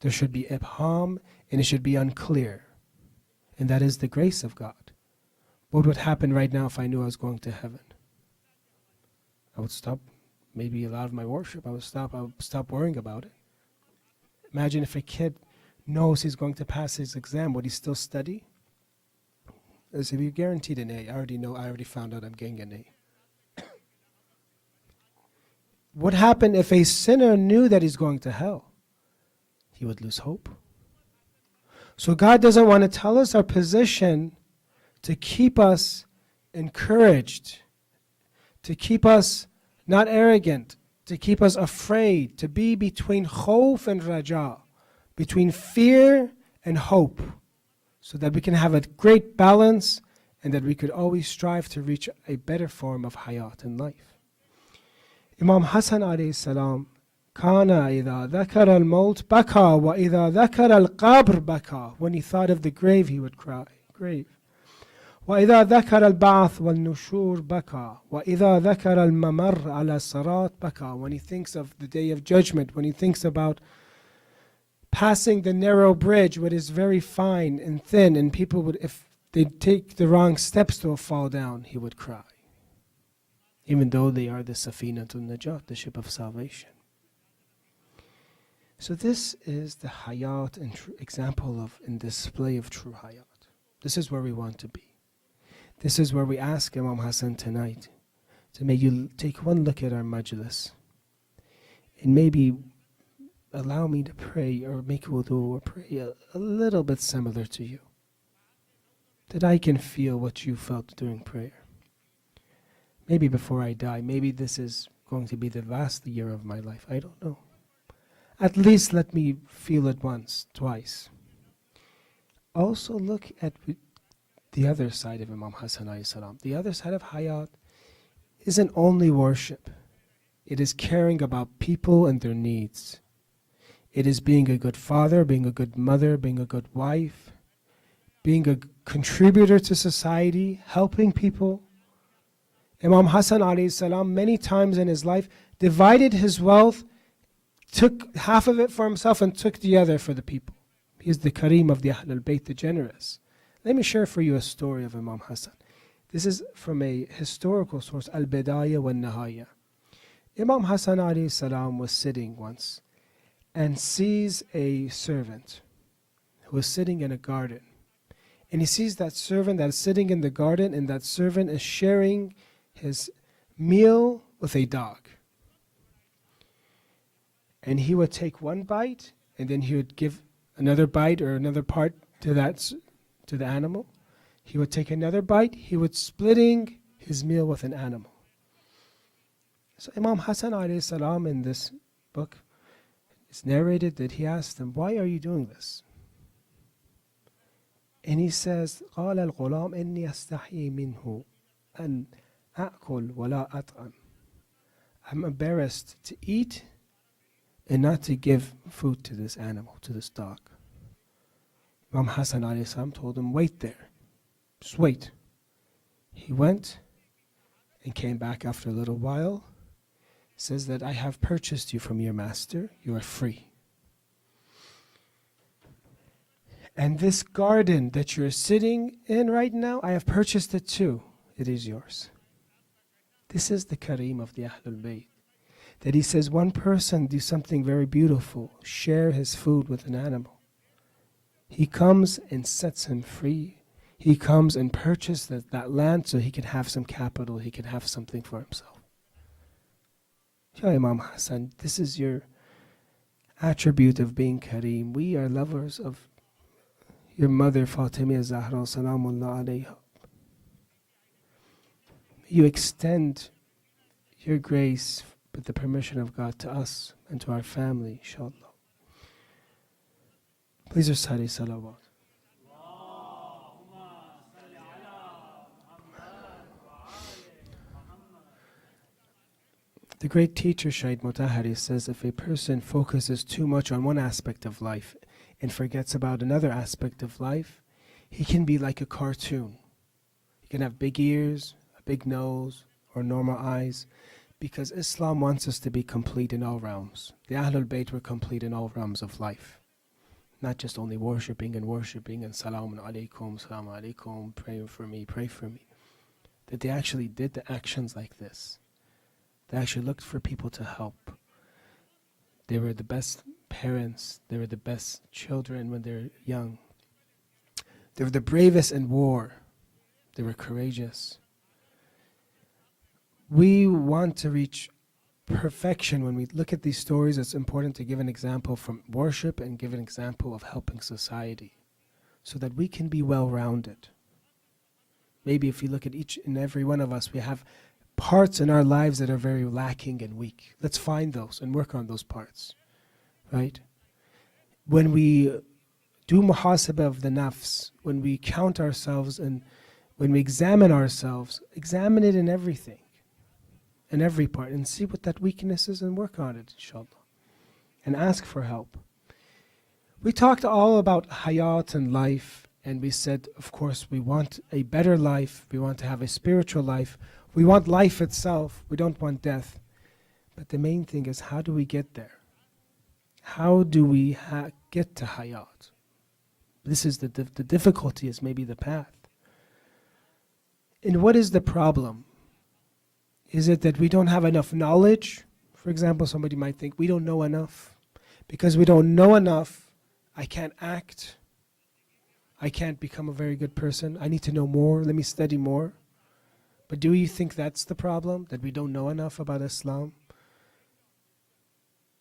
There should be ibham, and it should be unclear. And that is the grace of God. What would happen right now if I knew I was going to heaven? I would stop maybe a lot of my worship. I would stop worrying about it. Imagine if a kid knows he's going to pass his exam, would he still study? As if you're guaranteed an A. I already found out I'm getting an A. What happened if a sinner knew that he's going to hell? He would lose hope. So God doesn't want to tell us our position to keep us encouraged, to keep us not arrogant, to keep us afraid, to be between khawf and raja, between fear and hope, so that we can have a great balance and that we could always strive to reach a better form of hayat in life. Imam Hassan alayhi salam, kana idha dhakara al-maut baka wa idha dhakara al-qabr baka. When he thought of the grave, he would cry. Grave. وإذا ذكر البعث والنشور بكى وإذا ذكر الممر على الصراط بكى. When he thinks of the day of judgment, when he thinks about passing the narrow bridge, what is very fine and thin, and people would, if they take the wrong steps, they'll fall down, he would cry. Even though they are the Safinatul Najat, the ship of salvation. So this is the hayat and example of and display of true hayat. This is where we want to be. This is where we ask Imam Hassan tonight to make you take one look at our majlis and maybe allow me to pray or make wudu or pray a little bit similar to you, that I can feel what you felt during prayer. Maybe before I die, maybe this is going to be the last year of my life, I don't know. At least let me feel it once, twice. Also look at the other side of Imam Hassan alayhi salam. The other side of hayat isn't only worship. It is caring about people and their needs. It is being a good father, being a good mother, being a good wife, being a contributor to society, helping people. Imam Hassan alayhi salam many times in his life divided his wealth, took half of it for himself and took the other for the people. He is the Kareem of the Ahlul Bayt, the generous. Let me share for you a story of Imam Hassan. This is from a historical source, Al-Bidayah wa Nihaya. Imam Hassan alayhi salam was sitting once and sees a servant who is sitting in a garden. And he sees that servant that is sitting in the garden, and that servant is sharing his meal with a dog. And he would take one bite, and then he would give another bite or another part to the animal. He would take another bite. He would splitting his meal with an animal. So Imam Hassan alayhi salam in this book, it's narrated that he asked him, why are you doing this? And he says, قال الغلام إني أستحي منه أن أأكل ولا أطعم. I'm embarrassed to eat and not to give food to this animal, to this dog. Imam Hassan alayhi salam told him, wait there. Just wait. He went and came back after a little while. Says that I have purchased you from your master. You are free. And this garden that you're sitting in right now, I have purchased it too. It is yours. This is the Kareem of the Ahlul Bayt. That he says one person do something very beautiful, share his food with an animal. He comes and sets him free. He comes and purchases that land so he can have some capital, he can have something for himself. Ya Imam Hassan, this is your attribute of being Kareem. We are lovers of your mother Fatima Zahra Salamullah alayha. You extend your grace with the permission of God to us and to our family, inshallah. Please recite a salawat. The great teacher Sayyid Mutahari says if a person focuses too much on one aspect of life and forgets about another aspect of life, he can be like a cartoon. He can have big ears, a big nose, or normal eyes, because Islam wants us to be complete in all realms. The Ahlul Bayt were complete in all realms of life. not just only worshipping and salamun alaikum, pray for me, pray for me. That they actually did the actions like this. They actually looked for people to help. They were the best parents. They were the best children when they're young. They were the bravest in war. They were courageous. We want to reach perfection. When we look at these stories, it's important to give an example from worship and give an example of helping society so that we can be well-rounded. Maybe if you look at each and every one of us, we have parts in our lives that are very lacking and weak. Let's find those and work on those parts, right? When we do muhasabah of the nafs, when we count ourselves and when we examine ourselves, examine it in everything, in every part, and see what that weakness is and work on it, inshallah, and ask for help. We talked all about hayat and life, and we said, of course, we want a better life, we want to have a spiritual life, we want life itself, we don't want death. But the main thing is, how do we get there? How do we get to hayat? This is the difficulty, is maybe the path. And what is the problem? Is it that we don't have enough knowledge? For example, somebody might think, we don't know enough. Because we don't know enough, I can't act. I can't become a very good person. I need to know more. Let me study more. But do you think that's the problem? That we don't know enough about Islam?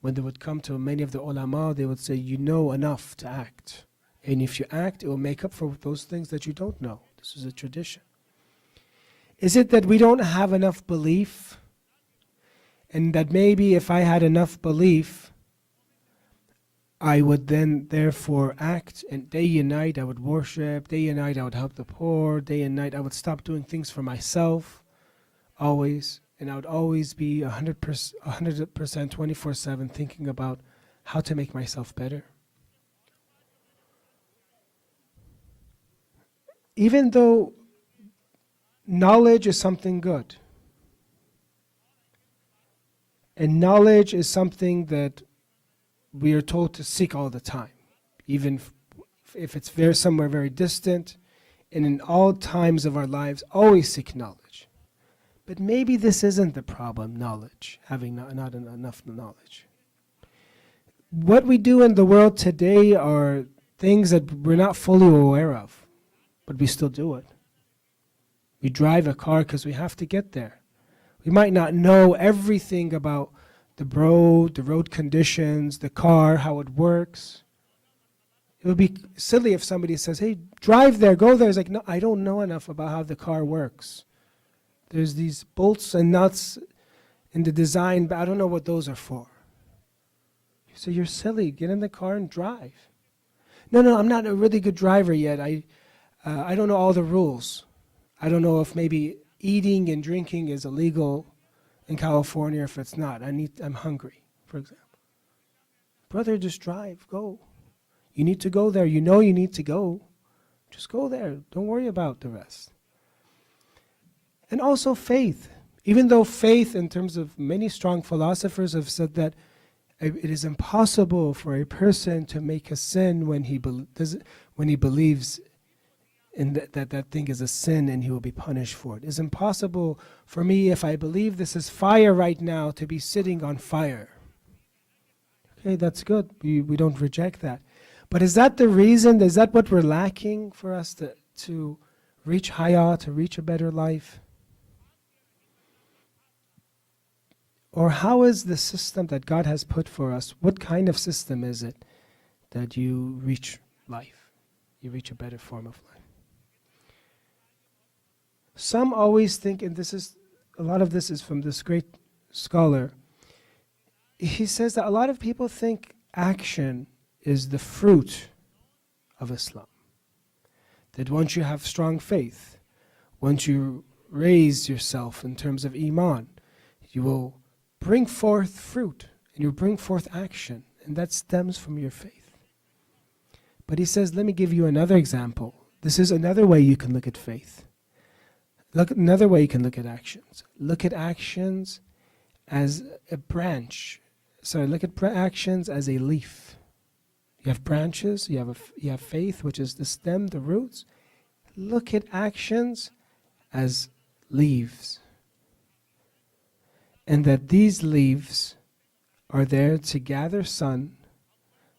When they would come to many of the ulama, they would say, you know enough to act. And if you act, it will make up for those things that you don't know. This is a tradition. Is it that we don't have enough belief? And that maybe if I had enough belief, I would then therefore act, and day and night I would worship, day and night I would help the poor, day and night I would stop doing things for myself, always, and I would always be 100% 24/7 thinking about how to make myself better. Even though knowledge is something good, and knowledge is something that we are told to seek all the time, even if it's somewhere very distant, and in all times of our lives, always seek knowledge. But maybe this isn't the problem, knowledge, having not enough knowledge. What we do in the world today are things that we're not fully aware of, but we still do it. We drive a car because we have to get there. We might not know everything about the road conditions, the car, how it works. It would be silly if somebody says, hey, drive there, go there. It's like, no, I don't know enough about how the car works. There's these bolts and nuts in the design, but I don't know what those are for. So you're silly, get in the car and drive. No, I'm not a really good driver yet. I don't know all the rules. I don't know if maybe eating and drinking is illegal in California, if it's not. I'm hungry, for example. Brother, just drive, go. You need to go there. You know you need to go. Just go there. Don't worry about the rest. And also faith. Even though faith, in terms of many strong philosophers have said that it is impossible for a person to make a sin when he believes in that thing is a sin and he will be punished for it. It's impossible for me, if I believe this is fire right now, to be sitting on fire. Okay, that's good. We don't reject that. But is that the reason? Is that what we're lacking for us to reach hayat, to reach a better life? Or how is the system that God has put for us, what kind of system is it that you reach life? You reach a better form of life. Some always think, and a lot of this is from this great scholar, he says that a lot of people think action is the fruit of Islam. That once you have strong faith, once you raise yourself in terms of iman, you will bring forth fruit, and you bring forth action, and that stems from your faith. But he says, let me give you another example. This is another way you can look at faith. Another way you can look at actions. Look at actions as a branch. Sorry, look at actions as a leaf. You have branches, you have faith, which is the stem, the roots. Look at actions as leaves. And that these leaves are there to gather sun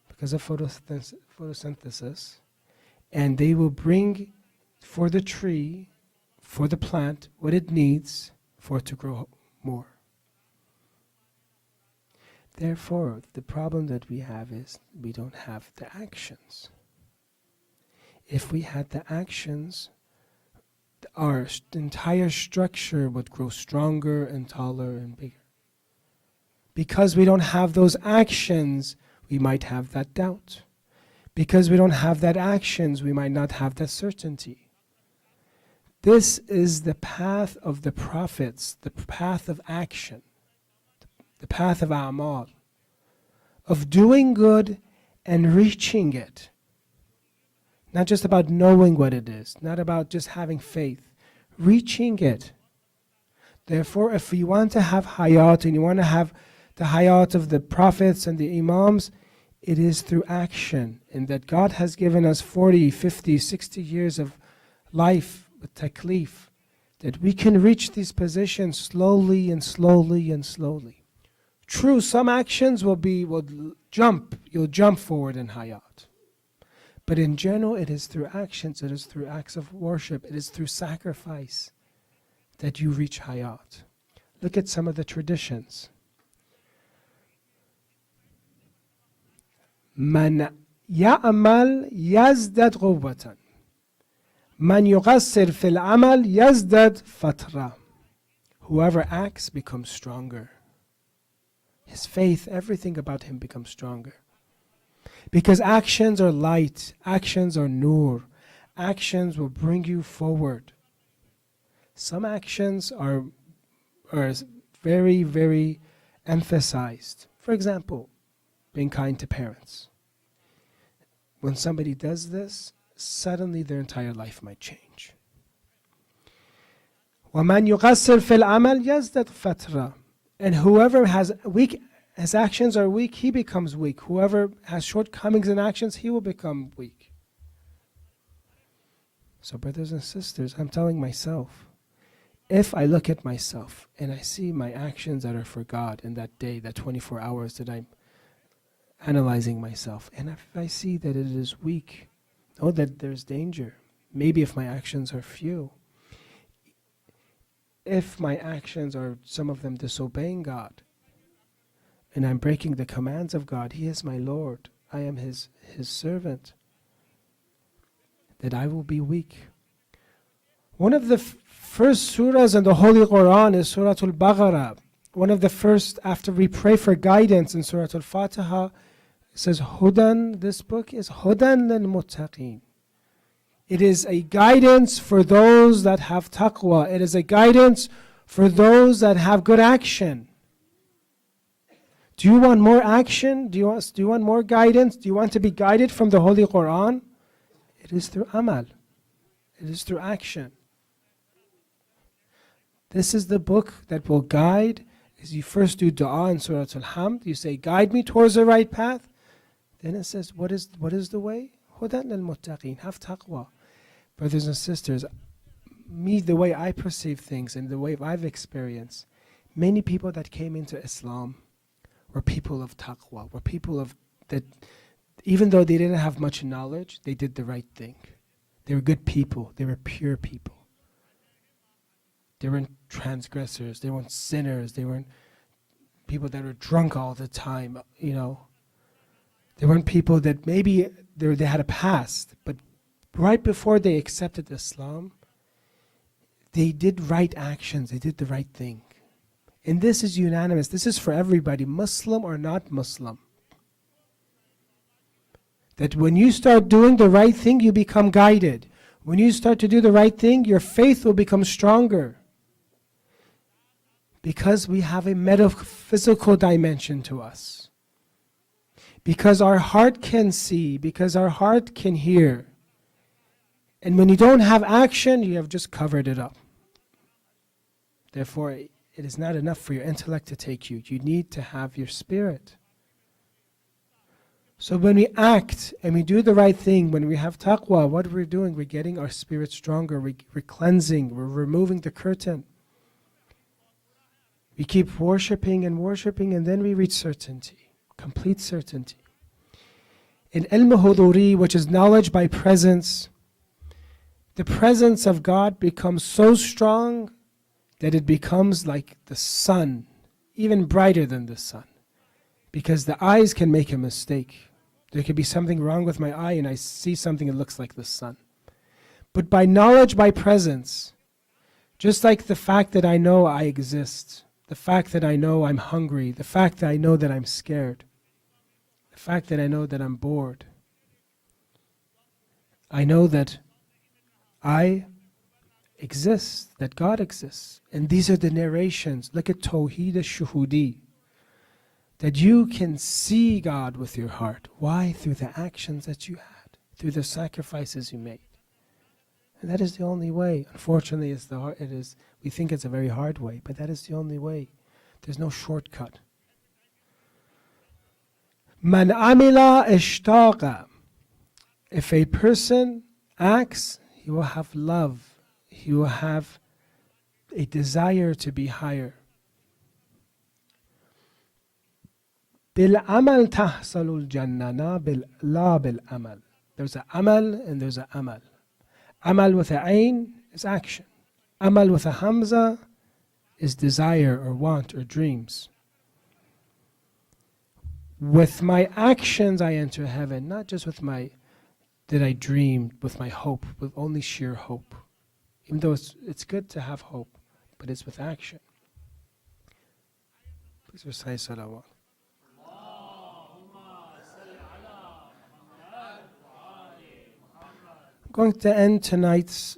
because of photosynthesis, and they will bring for the tree, for the plant, what it needs for it to grow more. Therefore, the problem that we have is we don't have the actions. If we had the actions, our entire structure would grow stronger and taller and bigger. Because we don't have those actions, we might have that doubt. Because we don't have that actions, we might not have that certainty. This is the path of the prophets, the path of action, the path of a'mal, of doing good and reaching it. Not just about knowing what it is, not about just having faith, reaching it. Therefore, if you want to have hayat and you want to have the hayat of the prophets and the imams, it is through action. And that God has given us 40, 50, 60 years of life with taklif, that we can reach these positions slowly and slowly and slowly. True, some actions you'll jump forward in hayat. But in general, it is through actions, it is through acts of worship, it is through sacrifice that you reach hayat. Look at some of the traditions. Man ya'amal yazdad quwwatan. Man yuqassir fil amal yazdad fatra. Whoever acts becomes stronger. His faith, everything about him becomes stronger. Because actions are light, actions are nur, actions will bring you forward. Some actions are very, very emphasized. For example, being kind to parents. When somebody does this, suddenly their entire life might change. وَمَنْ يُقَصِّرْ فِي الْعَمَلْ يَزْدَدْ فَتْرًا. And whoever has his actions are weak, he becomes weak. Whoever has shortcomings in actions, he will become weak. So brothers and sisters, I'm telling myself, if I look at myself and I see my actions that are for God in that day, that 24 hours that I'm analyzing myself, and if I see that it is weak, know that there's danger. Maybe if my actions are few, if my actions are some of them disobeying God, and I'm breaking the commands of God, He is my Lord, I am His servant, that I will be weak. One of the first surahs in the Holy Quran is Surah Al-Baqarah. One of the first, after we pray for guidance in Surah Al-Fatiha, it says, Hudan, this book is Hudan lil-Muttaqeen. It is a guidance for those that have taqwa. It is a guidance for those that have good action. Do you want more action? Do you want more guidance? Do you want to be guided from the Holy Quran? It is through amal. It is through action. This is the book that will guide. As you first do dua in Surah Al-Hamd, you say, guide me towards the right path. Then it says, what is the way? Hudan lil-Muttaqeen. Have taqwa. Brothers and sisters, the way I perceive things and the way I've experienced, many people that came into Islam were people of taqwa, were people of that, even though they didn't have much knowledge, they did the right thing. They were good people. They were pure people. They weren't transgressors. They weren't sinners. They weren't people that were drunk all the time, They weren't people that maybe they had a past, but right before they accepted Islam, they did right actions. They did the right thing. And this is unanimous. This is for everybody, Muslim or not Muslim. That when you start doing the right thing, you become guided. When you start to do the right thing, your faith will become stronger. Because we have a metaphysical dimension to us. Because our heart can see, because our heart can hear. And when you don't have action, you have just covered it up. Therefore, it is not enough for your intellect to take you. You need to have your spirit. So when we act and we do the right thing, when we have taqwa, what we're doing, we're getting our spirit stronger, we're cleansing, we're removing the curtain. We keep worshipping, and then we reach certainty, complete certainty. In ilm huduri, which is knowledge by presence, the presence of God becomes so strong that it becomes like the sun, even brighter than the sun. Because the eyes can make a mistake. There could be something wrong with my eye and I see something that looks like the sun. But by knowledge, by presence, just like the fact that I know I exist, the fact that I know I'm hungry, the fact that I know that I'm scared, the fact that I know that I'm bored, I know that I exist, that God exists. And these are the narrations. Look at Tawheed al-Shuhudi. That you can see God with your heart. Why? Through the actions that you had, through the sacrifices you made. And that is the only way. Unfortunately, we think it's a very hard way, but that is the only way. There's no shortcut. Man amila ishtaqa. If a person acts, he will have love. He will have a desire to be higher. بالعمل تحصل الجنة لا بالعمل. There's a amal and there's a amal. Amal with a ain is action. Amal with a hamza is desire or want or dreams. With my actions I enter heaven, not just with my, that I dreamed, with my hope, with only sheer hope. Even though it's good to have hope, but it's with action. Please recite salawat. Going to end tonight's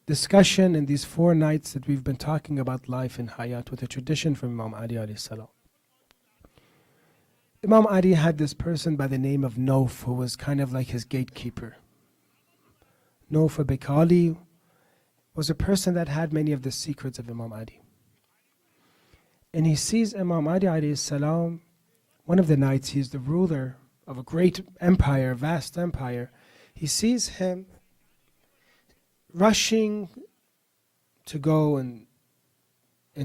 discussion in these 4 nights that we've been talking about life and hayat with a tradition from Imam Ali alayhi salam. Imam Ali had this person by the name of Nauf who was kind of like his gatekeeper. Nauf Bekali was a person that had many of the secrets of Imam Ali. And he sees Imam Ali alayhi salam, one of the nights, he's the ruler of a great empire, vast empire. He sees him rushing to go and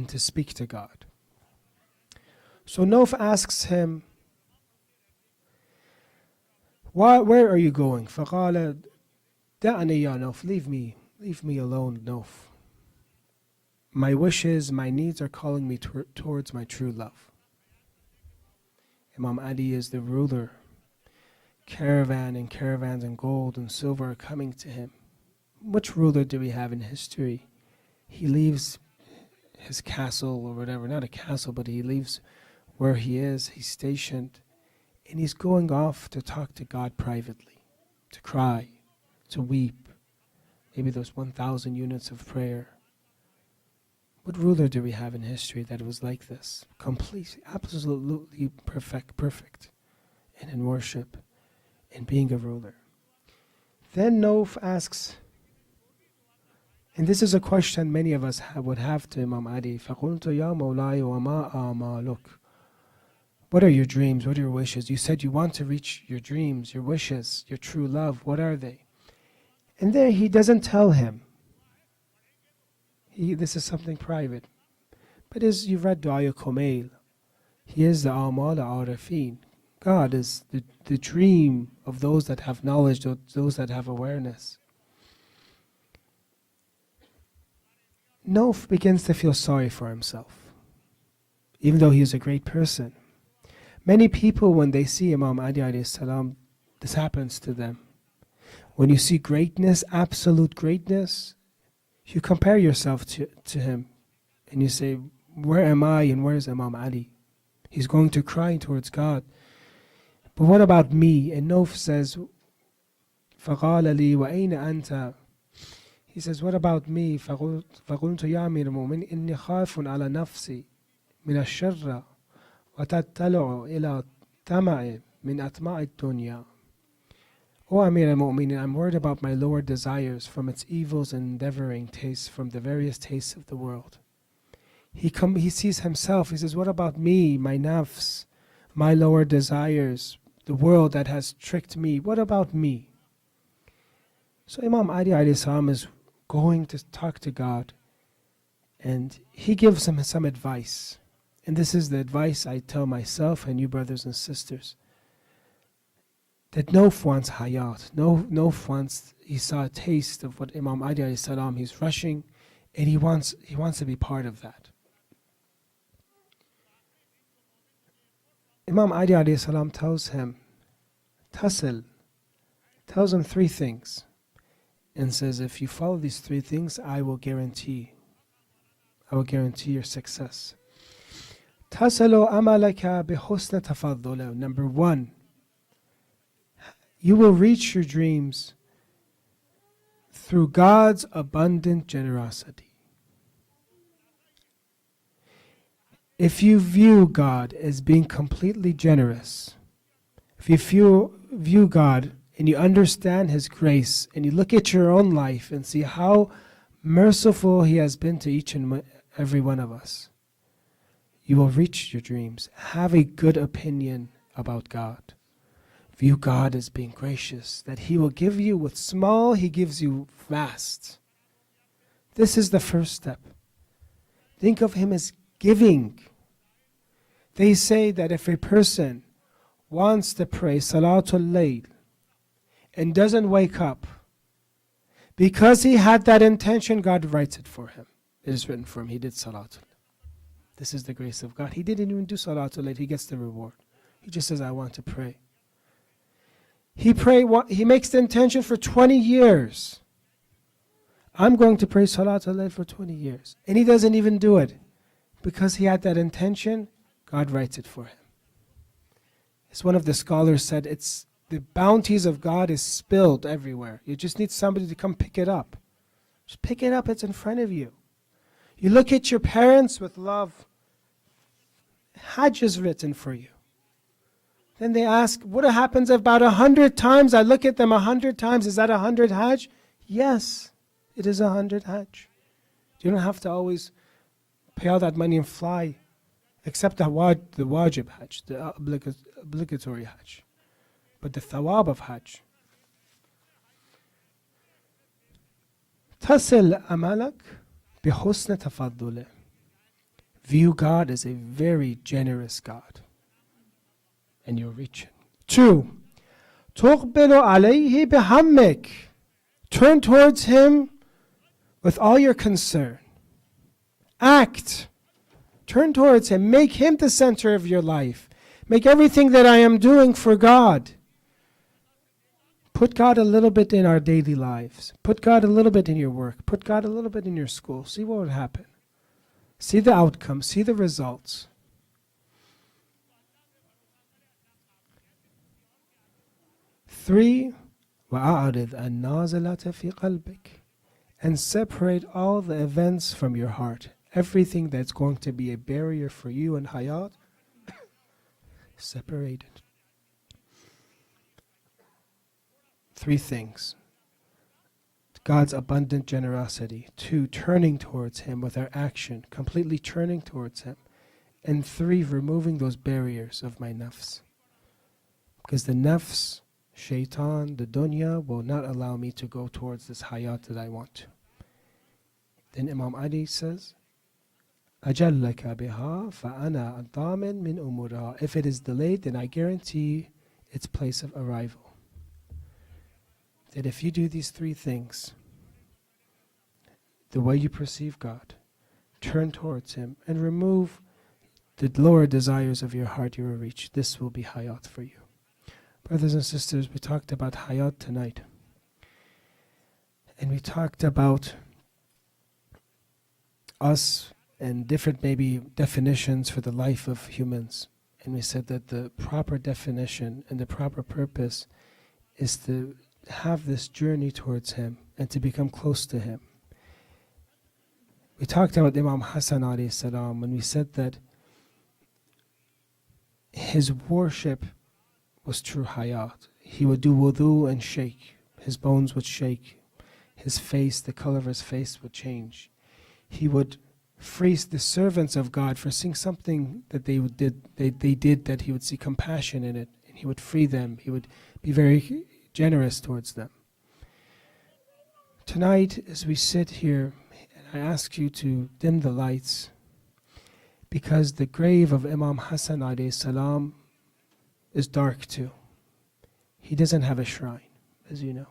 to speak to God. So Nauf asks him, where are you going? فَقَالَ دَعْنِي يَا نَوْف. Leave me alone, Nauf. My wishes, my needs are calling me towards my true love. Imam Ali is the ruler. Caravans and gold and silver are coming to him. Which ruler do we have in history? He leaves his castle or whatever, not a castle, but he leaves where he is, he's stationed, and he's going off to talk to God privately, to cry, to weep. Maybe those 1,000 units of prayer. What ruler do we have in history that was like this? Completely, absolutely perfect, and in worship, in being a ruler. Then Nauf asks, and this is a question many of us would have to Imam Ali, فَقُلْتُ يَا مَوْلَايَ وَمَا آمَالُكَ. What are your dreams? What are your wishes? You said you want to reach your dreams, your wishes, your true love. What are they? And there he doesn't tell him. This is something private. But as you've read Du'a Kumail, he is the Amal Arifin. God is the dream of those that have knowledge, those that have awareness. Nauf begins to feel sorry for himself, even though he is a great person. Many people, when they see Imam Ali alayhi salam, this happens to them. When you see greatness, absolute greatness, you compare yourself to him, and you say, where am I and where is Imam Ali? He's going to cry towards God. But what about me? And Nauf says, فَقَالَ لِي وَأَيْنَ أَنْتَ. He says, what about me? فَقُلْتُ يَا أَمِيرَ الْمُؤْمِنِينَ إِنِّي خَافٌ عَلَى نَفْسِي مِنَ الشَّرِّ وَتَتَّلِعُ إِلَى طَمَعٍ مِنْ أَطْمَاعِ الدُّنْيَا. O Amir al-Mu'minin, I'm worried about my lower desires from its evils and endeavoring tastes from the various tastes of the world. He sees himself. He says, what about me, my nafs, my lower desires, the world that has tricked me. What about me? So Imam Ali alayhi salam is going to talk to God, and he gives him some advice. And this is the advice I tell myself and you brothers and sisters. That no one's hayat, no one's, he saw a taste of what Imam Ali alayhi salam, he's rushing, and he wants to be part of that. Imam Ali alayhi salam tells him, Tasil, tells him three things, and says, if you follow these three things, I will guarantee your success. Tasilu amalaka bihusna tafaddula. Number one, you will reach your dreams through God's abundant generosity. If you view God as being completely generous, if you view God and you understand His grace, and you look at your own life and see how merciful He has been to each and every one of us, you will reach your dreams. Have a good opinion about God. View God as being gracious, that He will give you with small, He gives you vast. This is the first step. Think of Him as giving. They say that if a person wants to pray Salatul Layl and doesn't wake up, because he had that intention, God writes it for him. It is written for him. He did Salatul. This is the grace of God. He didn't even do Salatul Layl. He gets the reward. He just says, I want to pray. He makes the intention for 20 years. I'm going to pray Salatul Layl for 20 years. And he doesn't even do it. Because he had that intention, God writes it for him. As one of the scholars said, it's the bounties of God is spilled everywhere. You just need somebody to come pick it up. Just pick it up, it's in front of you. You look at your parents with love. Hajj is written for you. Then they ask, what happens if about 100 times? I look at them 100 times. Is that 100 Hajj? Yes, it is 100 Hajj. You don't have to always pay all that money and fly, except the wajib Hajj, the obligatory Hajj. But the thawab of Hajj. Tasil amalak bihusna tafaddule. View God as a very generous God. And you'll reach it. 2. تُقْبِلُ عَلَيْهِ بِهَمِّكَ. Turn towards Him with all your concern. Act. Turn towards Him. Make Him the center of your life. Make everything that I am doing for God. Put God a little bit in our daily lives. Put God a little bit in your work. Put God a little bit in your school. See what would happen. See the outcome. See the results. 3. وَأَعْرِضْ النَّازِلَةَ فِي قَلْبِكَ. And separate all the events from your heart. Everything that's going to be a barrier for you in hayat, separate it. 3 things. God's abundant generosity. 2, turning towards Him with our action, completely turning towards Him. And 3, removing those barriers of my nafs. Because the nafs, shaitan, the dunya will not allow me to go towards this hayat that I want to. Then Imam Ali says, أَجَلَّكَ بِهَا فَأَنَا أَضَامٍ مِنْ أُمُورِهَا. If it is delayed, then I guarantee its place of arrival. That if you do these 3 things, the way you perceive God, turn towards Him, and remove the lower desires of your heart, you will reach. This will be hayat for you. Brothers and sisters, we talked about hayat tonight. And we talked about us and different maybe definitions for the life of humans. And we said that the proper definition and the proper purpose is to have this journey towards Him and to become close to Him. We talked about Imam Hassan alayhi salam when we said that his worship was true hayat. He would do wudu and shake. His bones would shake. His face, the color of his face would change. He would freeze the servants of God for seeing something that they did that he would see compassion in it. And He would free them. He would be very generous towards them. Tonight, as we sit here, I ask you to dim the lights, because the grave of Imam Hassan alayhi salam is dark too. He doesn't have a shrine, as you know.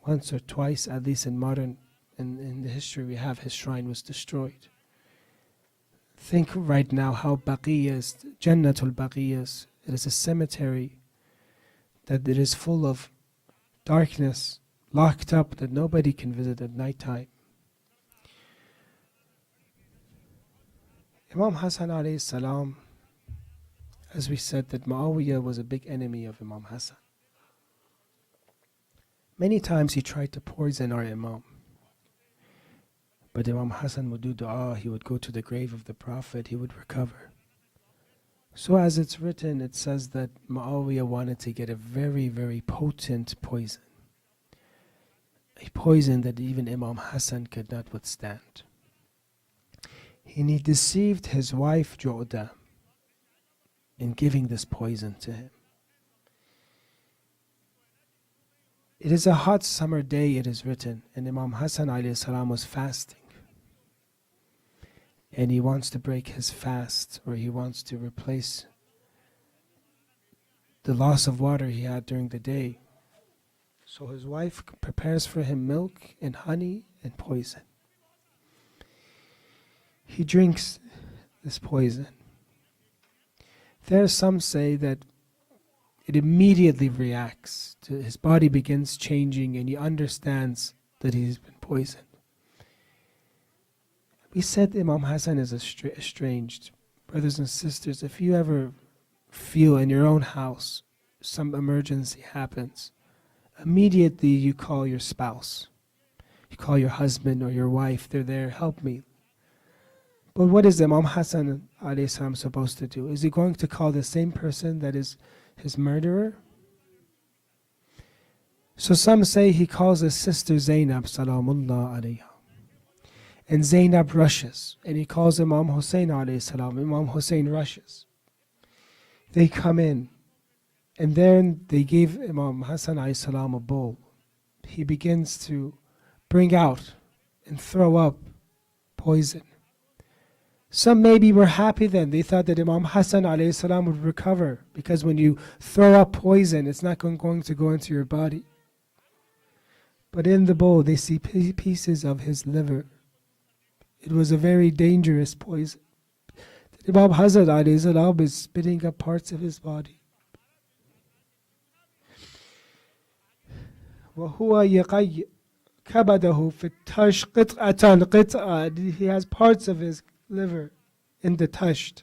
Once or twice, at least in the history we have, his shrine was destroyed. Think right now how Baqiyas, Jannatul Baqiyas, it is a cemetery that it is full of darkness, locked up, that nobody can visit at night time. Imam Hassan alayhi salam, as we said, that Muawiyah was a big enemy of Imam Hassan. Many times he tried to poison our Imam. But Imam Hassan would do dua, he would go to the grave of the Prophet, he would recover. So as it's written, it says that Muawiyah wanted to get a very, very potent poison. A poison that even Imam Hassan could not withstand. And he deceived his wife Jo'da in giving this poison to him. It is a hot summer day, it is written, and Imam Hassan alayhi salam was fasting. And he wants to break his fast, or he wants to replace the loss of water he had during the day. So his wife prepares for him milk and honey and poison. He drinks this poison. There some say that it immediately reacts. His body begins changing and he understands that he's been poisoned. We said Imam Hassan is estranged. Brothers and sisters, if you ever feel in your own house some emergency happens, immediately you call your spouse. You call your husband or your wife. They're there, help me. But what is Imam Hassan alayhi salam supposed to do? Is he going to call the same person that is his murderer? So some say he calls his sister Zainab salamullah alayha. And Zainab rushes. And he calls Imam Hussein alayhi salam. Imam Hussein rushes. They come in. And then they gave Imam Hassan alayhi salam a bowl. He begins to bring out and throw up poison. Some maybe were happy then. They thought that Imam Hassan alayhi salam would recover, because when you throw up poison, it's not going to go into your body. But in the bowl, they see pieces of his liver. It was a very dangerous poison. Imam Hassan alayhi salam is spitting up parts of his body. وَهُوَ يَقَيْ كَبَدَهُ فِي التَّشْ قِطْعَةً قِطْعَةً. He has parts of his liver in the tasht.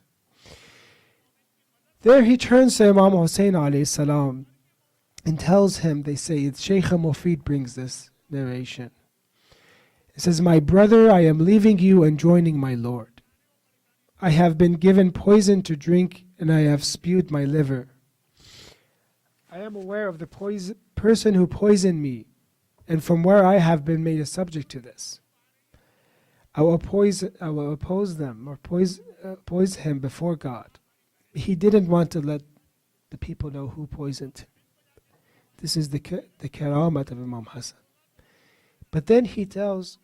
There he turns to Imam Hussein alayhi salam and tells him, they say, Shaykh Mufid brings this narration. It says, my brother, I am leaving you and joining my Lord. I have been given poison to drink and I have spewed my liver. I am aware of the person who poisoned me, and from where I have been made a subject to this. I will oppose them or poise him before God. He didn't want to let the people know who poisoned him. This is the karamat of Imam Hassan. But then he tells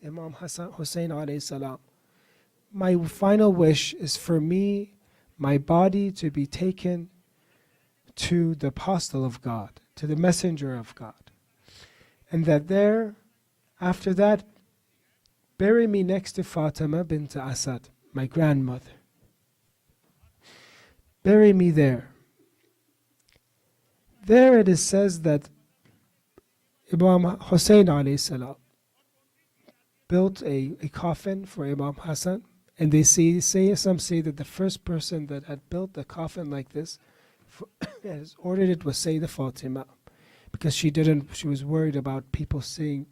Imam Hussein alayhi salam, my final wish is for me, my body to be taken to the apostle of God, to the messenger of God. And that there, after that, bury me next to Fatima bint Asad, my grandmother. Bury me there. There it is says that Imam Hussein alayhi salam built a coffin for Imam Hassan, and they some say that the first person that had built a coffin like this has ordered it was Sayyidah Fatima, because she was worried about people seeing,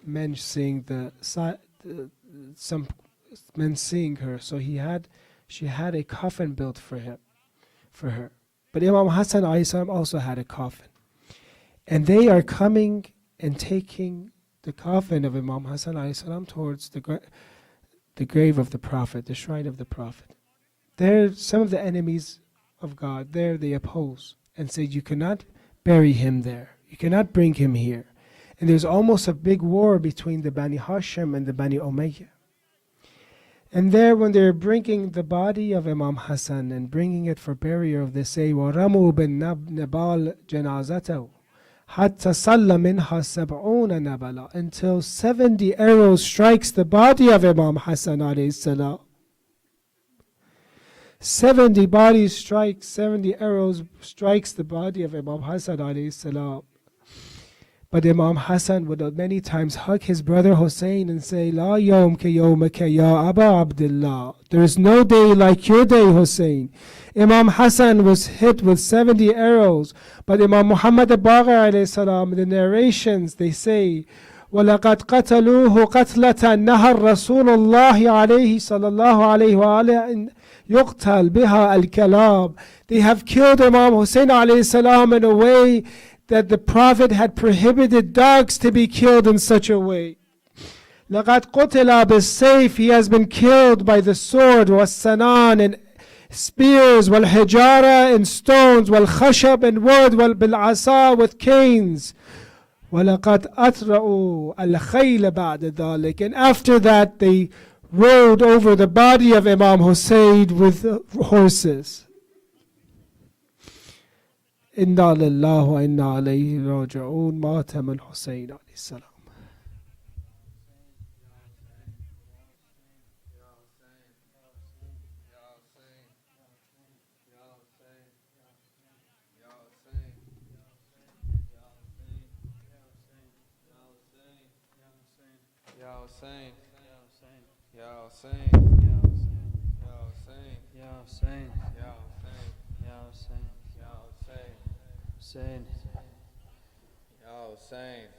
men seeing some men seeing her, so she had a coffin built for her. But Imam Hassan alayhi salam also had a coffin. And they are coming and taking the coffin of Imam Hassan alayhi salam towards the grave of the Prophet, the shrine of the Prophet. There, some of the enemies of God, there they oppose and say you cannot bury him there. You cannot bring him here. And there's almost a big war between the Bani Hashim and the Bani Umayyah. And there when they're bringing the body of Imam Hassan and bringing it for burial, they say, وَرَمُوا بِالنَّبَالِ جَنَازَتَهُ حَتَّى صَلَّ مِنْهَا سَبْعُونَ نَبَلًا, until 70 arrows strikes the body of Imam Hassan alayhi salam. 70 arrows strikes the body of Imam Hassan alayhi salam. But Imam Hassan would many times hug his brother Hussein and say, La yawm ka yawmaka ya Aba Abdullah. There is no day like your day, Hussein. Imam Hassan was hit with 70 arrows. But Imam Muhammad al-Baqir alayhi salam, in the narrations, they say, وَلَقَدْ قَتَلُوهُ قَتْلَةً نَهَى الرَّسُولُ اللَّهِ عَلَيْهِ صلى الله عليه وآله يُقْتَلْ بِهَا الْكَلَابِ. They have killed Imam Hussein alayhi salam in a way that the Prophet had prohibited dogs to be killed in such a way. لَقَدْ قُتِلَ بِالسَّيْفِ. He has been killed by the sword, وَالسَّنَانِ, and spears, وَالْحِجَارَةِ, and stones, وَالْخَشَبِ, and wood, وَالْبِالْعَصَى, with canes. وَلَقَدْ أَطْرَأُوا الْخَيْلَ بَعْدَ ذَلِكَ. And after that they rode over the body of Imam Hussein with horses. Inna lillahi wa inna alayhi raji'un. Matam al-Hussein alayhi salam.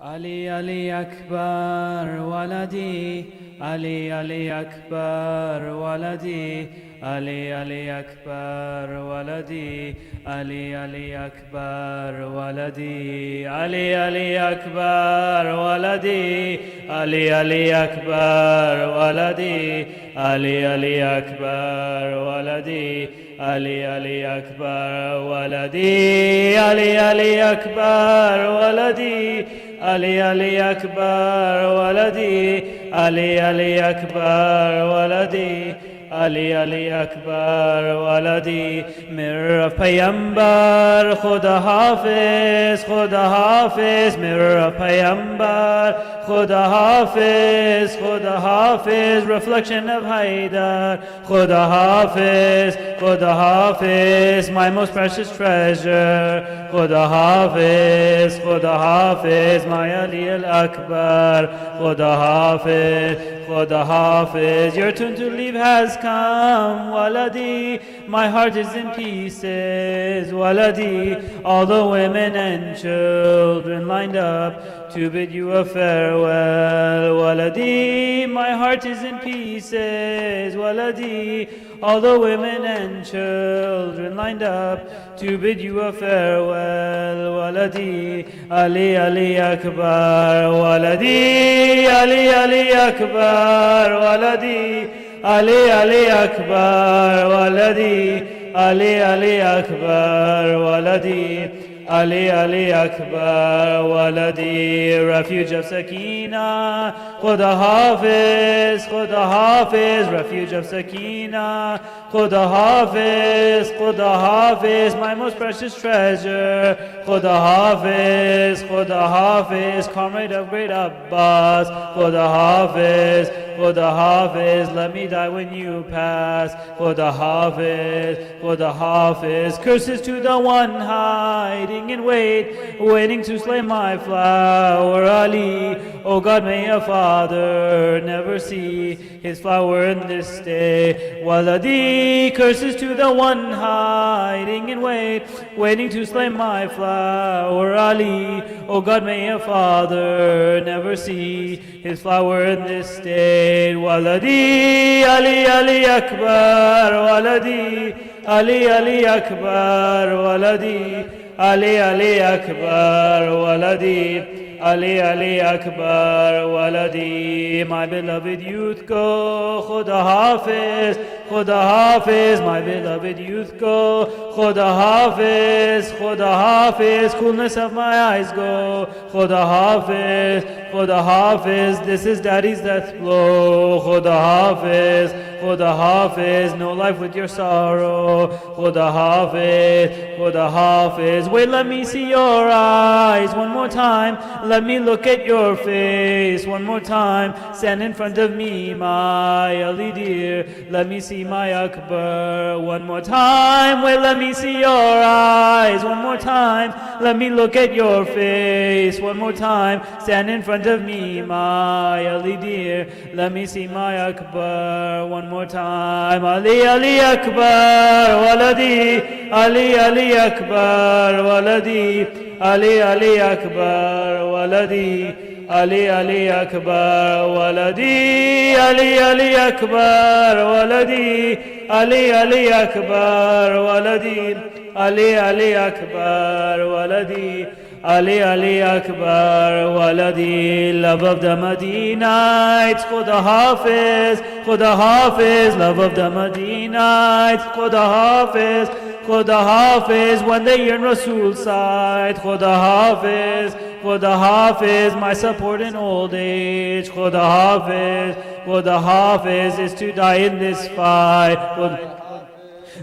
Ali Ali Akbar Waladi, Ali Ali Akbar Waladi, Ali Ali Akbar Waladi, Ali Ali Akbar Waladi, Ali Ali Akbar Waladi, Ali Ali Akbar Waladi, Ali Ali Akbar Waladi, Ali Ali Akbar Waladi, Ali Ali Akbar Waladi, Ali Ali Akbar Waladi, Ali Ali Akbar Waladi, Ali Ali Akbar Waladi. Mirror of Payambar, Khuda Hafiz, Khuda Hafiz. Mirror of Payambar, Khuda Hafiz, Khuda Hafiz. Reflection of Haidar, Khuda Hafiz, Khuda Hafiz. My most precious treasure, Khuda Hafiz, Khuda Hafiz. My Ali al-Akbar, Khuda Hafiz, Khuda Hafiz. Your turn to leave has come, Waladi. My heart is in pieces, Waladi. All the women and children lined up to bid you a farewell, Waladi. My heart is in pieces, Waladi. All the women and children lined up to bid you a farewell, Waladi. Ali Ali Akbar, Waladi. Ali Ali Akbar, Waladi. Ali Ali Akbar Waladi, Ali Ali Akbar Waladi, Ali Ali Akbar Waladi. Refuge of Sakina, Khuda Hafiz, Khuda Hafiz. Refuge of Sakina, Khuda Hafiz, Khuda Hafiz. My most precious treasure, Khuda Hafiz, Khuda Hafiz. Comrade of great Abbas, Khuda Hafiz, Khuda Hafiz. Let me die when you pass, Khuda Hafiz, Khuda Hafiz. Curses to the one hiding in wait, waiting to slay my flower Ali. Oh God, may a father never see his flower in this day, Waladi. Curses to the one hiding in wait, waiting to slay my flower Ali. Oh God, may a father never see his flower in this state, Waladi. Ali Ali Akbar Waladi, Ali Ali Akbar Waladi, Ali Ali Akbar Waladi, Ali, Ali Akbar, Waladi. My beloved youth, go, Khuda Hafiz, Khuda Hafiz. My beloved youth, go, Khuda Hafiz, Khuda Hafiz. Coolness of my eyes, go, Khuda Hafiz, Khuda Hafiz. This is daddy's death blow, Khuda Hafiz, Khuda Hafiz. No life with your sorrow, Khuda Hafiz, Khuda Hafiz. Wait, let me see your eyes one more time. Let me look at your face one more time. Stand in front of me, my Ali dear. Let me see my Akbar one more time. Wait, let me see your eyes one more time. Let me look at your face one more time. Stand in front of me, my Ali dear. Let me see my Akbar one more time. Ali, Ali Akbar, Waladi. Ali, Ali Akbar, Waladi. Ali, Ali Akbar, Waladi. Ali, Ali Akbar, Waladi. Ali, Ali Akbar, Waladi. Ali, Ali Akbar, Waladi. Ali, Ali Akbar, Waladi. Ali, Ali Akbar, Waladi. Love of the Madinites, Khuda Hafiz, Khuda Hafiz. Love of the Madinites, Khuda Hafiz, Khuda Hafiz. When they yearn Rasul's side, Khuda Hafiz, Khuda Hafiz. My support in old age, Khuda Hafiz, Khuda Hafiz. Is to die in this fight,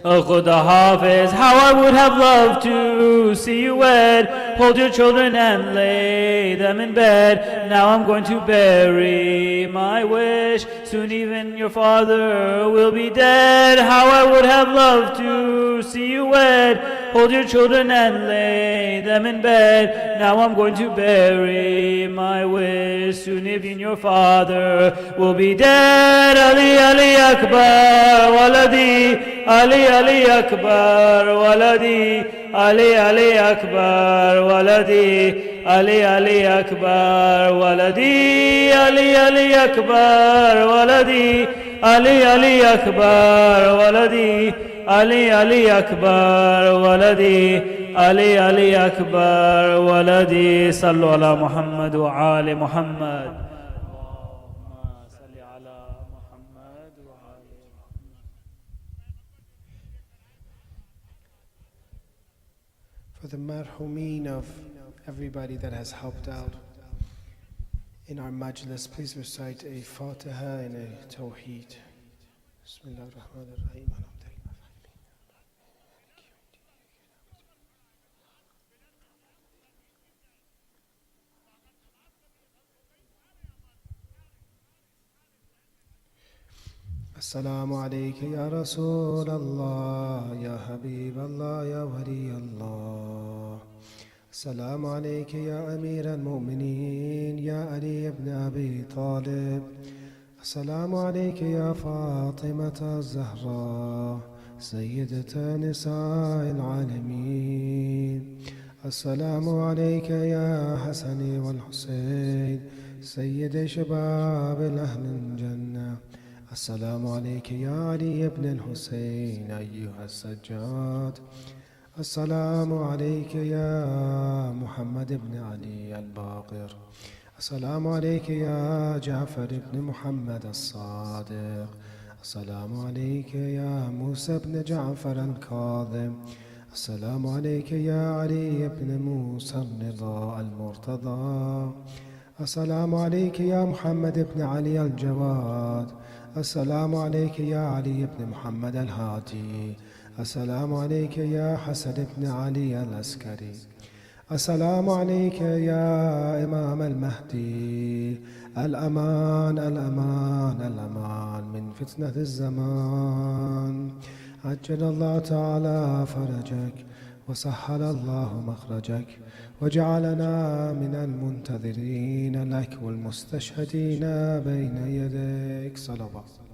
Khuda Hafiz. How I would have loved to see you wed, hold your children and lay them in bed. Now I'm going to bury my wish, soon even your father will be dead. How I would have loved to see you wed, hold your children and lay them in bed. Now I'm going to bury my wish, soon even your father will be dead. Ali, Ali Akbar, Waladi. Ali, Ali Akbar, Waladi. Ali, Ali Akbar, Waladi. Ali, Ali Akbar, Waladi. Ali, Ali Akbar, Waladi. Ali, Ali Akbar, Waladi. Ali, Ali Akbar, Waladi. Ali, Ali Akbar, Waladi. Sallu ala Muhammad wa ali Muhammad. For the marhumeen of everybody that has helped out in our majlis, please recite a Fatiha and a Tawheed. Bismillah ar-Rahman ar-Rahim. السلام عليك يا رسول الله يا حبيب الله يا ولي الله. السلام عليك يا أمير المؤمنين يا علي بن أبي طالب. السلام عليك يا فاطمة الزهراء سيدة نساء العالمين. السلام عليك يا حسن والحسين سيد شباب الأهل الجنة. السلام عليك يا علي بن الحسين أيها السجاد. السلام عليك يا محمد بن علي الباقر. السلام عليك يا جعفر بن محمد الصادق. السلام عليك يا موسى بن جعفر الكاظم. السلام عليك يا علي بن موسى الرضا المرتضى. السلام عليك يا محمد بن علي الجواد. السلام عليك يا علي بن محمد الهادي. السلام عليك يا حسن بن علي العسكري. السلام عليك يا إمام المهدي. الأمان الأمان الأمان من فتنة الزمان. عجل الله تعالى فرجك وسهل الله مخرجك وجعلنا من المنتظرين لك والمستشهدين بين يديك. صلوات.